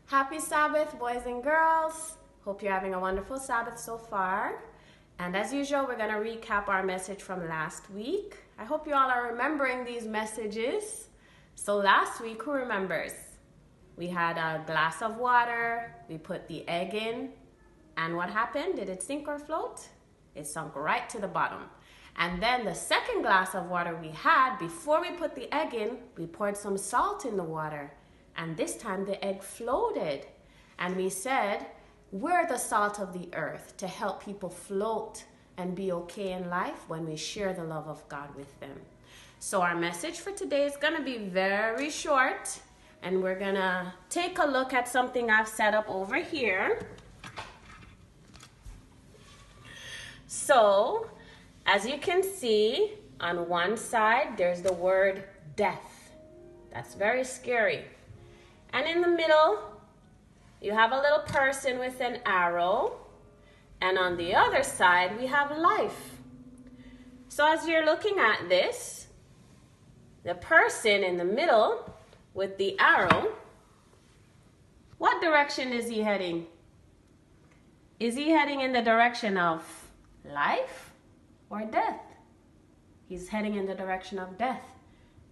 Happy Sabbath, boys and girls. Hope you're having a wonderful Sabbath so far. And as usual, we're going to recap our message from last week. I hope you all are remembering these messages. So last week, who remembers? We had a glass of water, we put the egg in, and what happened? Did it sink or float? It sunk right to the bottom. And then the second glass of water we had, before we put the egg in, we poured some salt in the water. And this time the egg floated. And we said, we're the salt of the earth to help people float and be okay in life when we share the love of God with them. So our message for today is going to be very short. And we're going to take a look at something I've set up over here. So, as you can see, on one side, there's the word death. That's very scary. And in the middle, you have a little person with an arrow. And on the other side, we have life. So as you're looking at this, the person in the middle with the arrow, what direction is he heading? Is he heading in the direction of life or death? He's heading in the direction of death.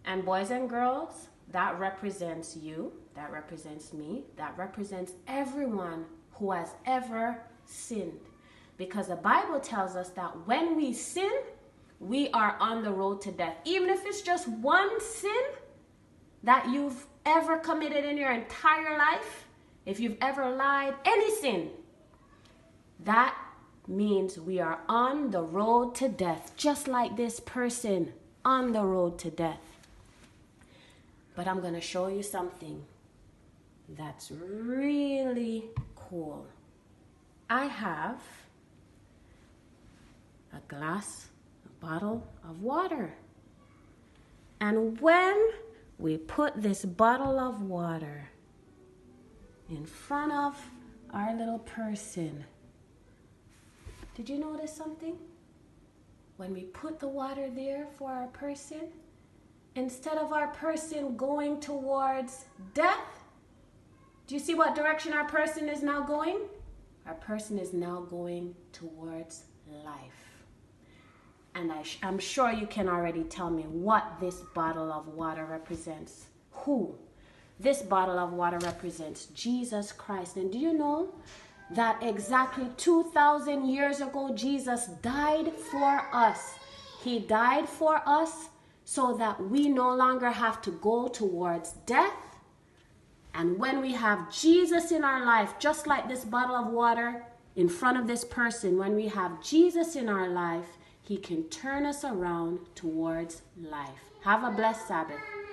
And boys and girls, that represents you, that represents me, that represents everyone who has ever sinned. Because the Bible tells us that when we sin, we are on the road to death. Even if it's just one sin that you've ever committed in your entire life, if you've ever lied, any sin, that means we are on the road to death, just like this person on the road to death. But I'm going to show you something that's really cool. I have a bottle of water. And when we put this bottle of water in front of our little person, did you notice something? When we put the water there for our person, instead of our person going towards death, do you see what direction our person is now going? Our person is now going towards life. And I'm sure you can already tell me what this bottle of water represents. Who? This bottle of water represents Jesus Christ. And do you know that exactly 2,000 years ago, Jesus died for us? He died for us so that we no longer have to go towards death. And when we have Jesus in our life, just like this bottle of water in front of this person, when we have Jesus in our life, he can turn us around towards life. Have a blessed Sabbath.